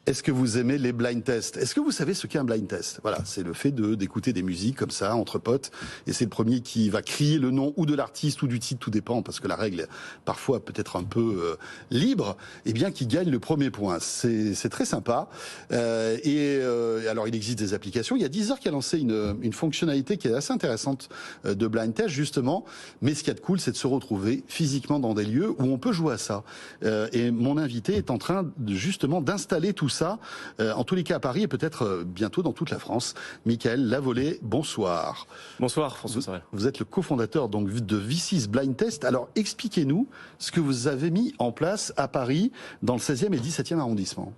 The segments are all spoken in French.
Est-ce que vous aimez les blind tests? Est-ce que vous savez ce qu'est un blind test? Voilà, c'est le fait d'écouter des musiques comme ça, entre potes, et c'est le premier qui va crier le nom ou de l'artiste ou du titre, tout dépend, parce que la règle, parfois, peut être un peu libre, et bien qui gagne le premier point. C'est très sympa. Alors, il existe des applications. Il y a Deezer qui a lancé une fonctionnalité qui est assez intéressante de blind test, justement. Mais ce qu'il y a de cool, c'est de se retrouver physiquement dans des lieux où on peut jouer à ça. Et mon invité est en train, justement, d'installer tout ça, en tous les cas à Paris et peut-être bientôt dans toute la France. Michael Lavolée, bonsoir. Bonsoir François Sorel. Vous êtes le cofondateur donc de V6 Blind Test. Alors expliquez-nous ce que vous avez mis en place à Paris dans le 16e et 17e arrondissement.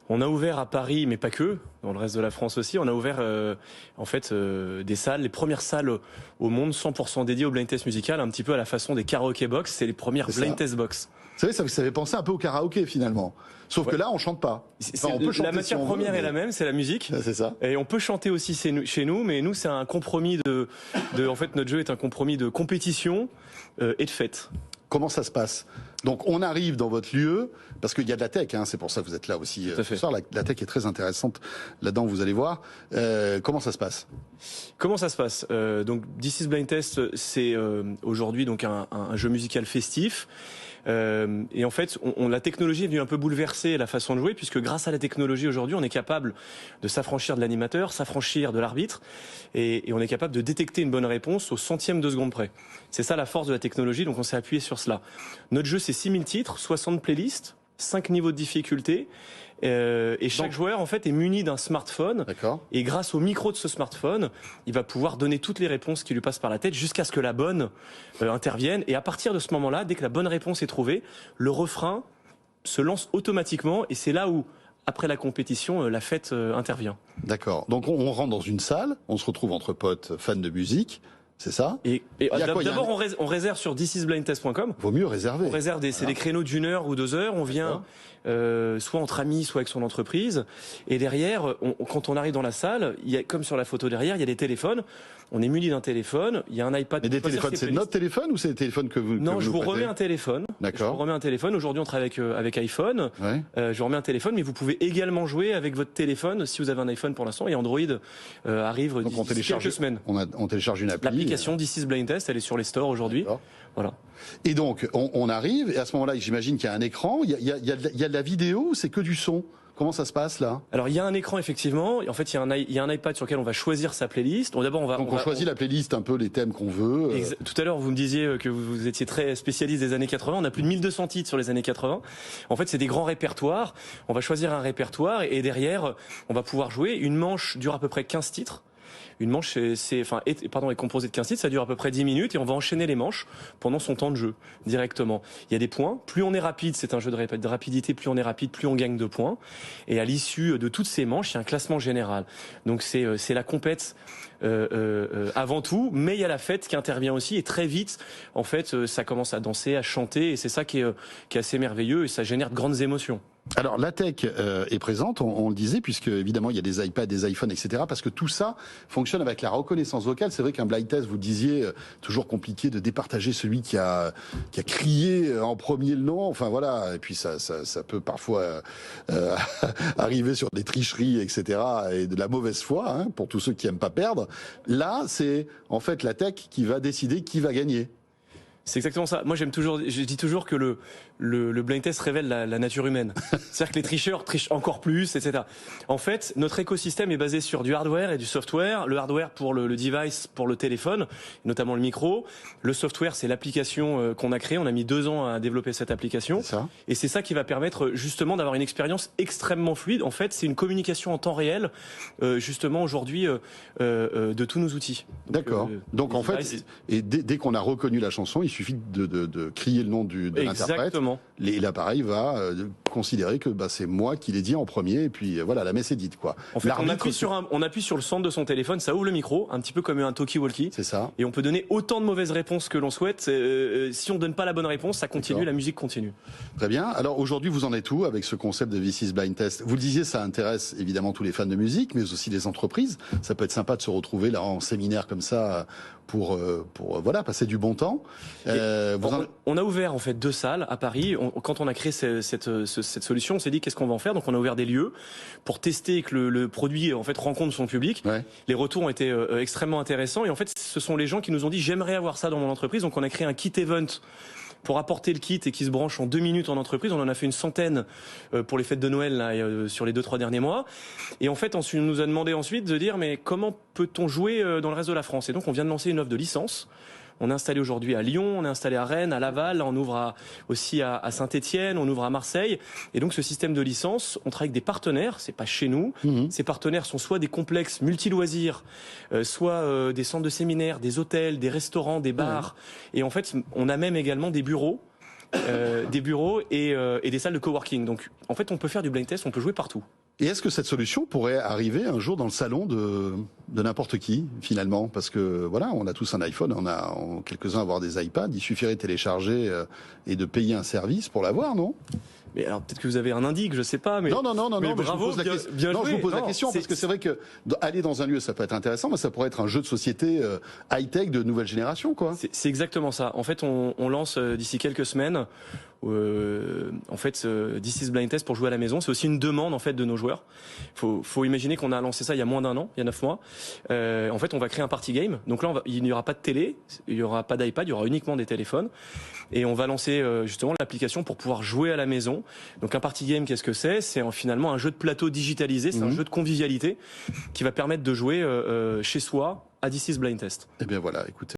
On a ouvert à Paris, mais pas que, dans le reste de la France aussi, on a ouvert des salles, les premières salles au monde 100% dédiées au blind test musical, un petit peu à la façon des karaoké box, c'est les premières blind test box. Vous savez, ça vous savez penser un peu au karaoké finalement. Sauf que là, on chante pas. Enfin, on peut chanter, la matière première est la même, c'est la musique. C'est ça. Et on peut chanter aussi chez nous, mais nous, c'est un compromis en fait, notre jeu est un compromis de compétition et de fête. Comment ça se passe? Donc on arrive dans votre lieu, parce qu'il y a de la tech, hein, c'est pour ça que vous êtes là aussi ce soir. La tech est très intéressante là-dedans, vous allez voir. Comment ça se passe? Comment ça se passe? Donc This is Blind Test, c'est aujourd'hui donc un jeu musical festif. Et en fait, la technologie est venue un peu bouleverser la façon de jouer, puisque grâce à la technologie aujourd'hui, on est capable de s'affranchir de l'animateur, s'affranchir de l'arbitre, et on est capable de détecter une bonne réponse au centième de seconde près. C'est ça la force de la technologie, donc on s'est appuyé sur cela. Notre jeu, c'est 6000 titres, 60 playlists, 5 niveaux de difficulté. Et chaque joueur en fait est muni d'un smartphone. Et grâce au micro de ce smartphone, il va pouvoir donner toutes les réponses qui lui passent par la tête jusqu'à ce que la bonne intervienne. Et à partir de ce moment-là, dès que la bonne réponse est trouvée, le refrain se lance automatiquement. Et c'est là où, après la compétition, la fête intervient. D'accord. Donc on rentre dans une salle, on se retrouve entre potes fans de musique. C'est ça. Et d'abord, on réserve sur thisisblindtest.com. Vaut mieux réserver. On réserve c'est des créneaux d'1 heure ou 2 heures. On vient soit entre amis, soit avec son entreprise. Et derrière, quand on arrive dans la salle, il y a, comme sur la photo derrière, il y a des téléphones. On est muni d'un téléphone. Il y a un iPad. Mais des téléphones, c'est notre téléphone ou c'est des téléphones que vous Non, que je vous prêtez? remets un téléphone. D'accord. Je vous remets un téléphone. Aujourd'hui, on travaille avec iPhone. Ouais. Je vous remets un téléphone, mais vous pouvez également jouer avec votre téléphone si vous avez un iPhone pour l'instant. Et Android arrive d'ici quelques semaines. On télécharge une appli. L'application This is Blind Test, elle est sur les stores aujourd'hui. Voilà. Et donc, on arrive, et à ce moment-là, j'imagine qu'il y a un écran, il y a de la vidéo, c'est que du son. Comment ça se passe là? Alors il y a un écran effectivement. En fait il y a un iPad sur lequel on va choisir sa playlist. Donc d'abord on choisit la playlist, un peu les thèmes qu'on veut. Tout à l'heure vous me disiez que vous étiez très spécialiste des années 80. On a plus de 1200 titres sur les années 80. En fait c'est des grands répertoires. On va choisir un répertoire et derrière on va pouvoir jouer. Une manche dure à peu près 15 titres. Une manche est composée de 15 titres, ça dure à peu près 10 minutes et on va enchaîner les manches pendant son temps de jeu directement. Il y a des points, plus on est rapide, c'est un jeu de rapidité, plus on est rapide, plus on gagne de points. Et à l'issue de toutes ces manches, il y a un classement général. Donc c'est la compète avant tout, mais il y a la fête qui intervient aussi et très vite, en fait, ça commence à danser, à chanter et c'est ça qui est assez merveilleux et ça génère de grandes émotions. Alors la tech est présente, on le disait, puisque évidemment il y a des iPads, des iPhones, etc. Parce que tout ça fonctionne avec la reconnaissance vocale. C'est vrai qu'un blind test, vous le disiez, toujours compliqué de départager celui qui a crié en premier le nom. Enfin voilà, et puis ça peut parfois arriver sur des tricheries, etc. Et de la mauvaise foi, hein, pour tous ceux qui aiment pas perdre. Là, c'est en fait la tech qui va décider qui va gagner. C'est exactement ça. Moi, je dis toujours que le blind test révèle la nature humaine. C'est-à-dire que les tricheurs trichent encore plus, etc. En fait, notre écosystème est basé sur du hardware et du software. Le hardware pour le device, pour le téléphone, notamment le micro. Le software, c'est l'application qu'on a créée. On a mis 2 ans à développer cette application. Et c'est ça qui va permettre justement d'avoir une expérience extrêmement fluide. En fait, c'est une communication en temps réel, justement aujourd'hui, de tous nos outils. D'accord. Donc en fait, et dès qu'on a reconnu la chanson, il suffit de crier le nom de l'interprète. Et l'appareil va considérer que c'est moi qui l'ai dit en premier, et puis voilà, la messe est dite, quoi. En fait, on appuie sur le centre de son téléphone, ça ouvre le micro, un petit peu comme un talkie-walkie. C'est ça. Et on peut donner autant de mauvaises réponses que l'on souhaite. Si on donne pas la bonne réponse, ça continue, la musique continue. Très bien. Alors aujourd'hui, vous en êtes où avec ce concept de V6 Blind Test? Vous le disiez, ça intéresse évidemment tous les fans de musique, mais aussi les entreprises. Ça peut être sympa de se retrouver là en séminaire comme ça pour voilà, passer du bon temps. On a ouvert en fait 2 salles à Paris. Paris. Quand on a créé cette solution, on s'est dit qu'est-ce qu'on va en faire. Donc on a ouvert des lieux pour tester que le produit en fait rencontre son public. Ouais. Les retours ont été extrêmement intéressants et en fait ce sont les gens qui nous ont dit j'aimerais avoir ça dans mon entreprise. Donc on a créé un kit event pour apporter le kit et qui se branche en 2 minutes en entreprise. On en a fait une centaine pour les fêtes de Noël là, sur les 2-3 derniers mois. Et en fait, on nous a demandé ensuite de dire mais comment peut-on jouer dans le reste de la France? Et donc on vient de lancer une offre de licence. On est installé aujourd'hui à Lyon, on est installé à Rennes, à Laval, on ouvre aussi à Saint-Étienne, on ouvre à Marseille. Et donc ce système de licence, on travaille avec des partenaires, c'est pas chez nous. Ces partenaires sont soit des complexes multi-loisirs, soit des centres de séminaires, des hôtels, des restaurants, des bars. Et en fait, on a même également des bureaux. Et des salles de coworking. Donc, en fait, on peut faire du blind test, on peut jouer partout. Et est-ce que cette solution pourrait arriver un jour dans le salon de n'importe qui, finalement? Parce que, voilà, on a tous un iPhone, quelques-uns avoir des iPads, il suffirait de télécharger et de payer un service pour l'avoir, non? Mais alors peut-être que vous avez un indique, je sais pas. Mais non, mais bravo, je vous pose la question parce que c'est vrai que aller dans un lieu, ça peut être intéressant, mais ça pourrait être un jeu de société high-tech de nouvelle génération, quoi. C'est exactement ça. En fait, on lance d'ici quelques semaines. This is Blind Test pour jouer à la maison. C'est aussi une demande en fait de nos joueurs. Faut imaginer qu'on a lancé ça il y a moins d'un an, il y a 9 mois. En fait, on va créer un party game. Donc là, il n'y aura pas de télé, il n'y aura pas d'iPad, il y aura uniquement des téléphones. Et on va lancer justement l'application pour pouvoir jouer à la maison. Donc un party game, qu'est-ce que c'est? C'est finalement un jeu de plateau digitalisé, c'est un jeu de convivialité qui va permettre de jouer chez soi à This is Blind Test. Eh bien voilà, écoutez.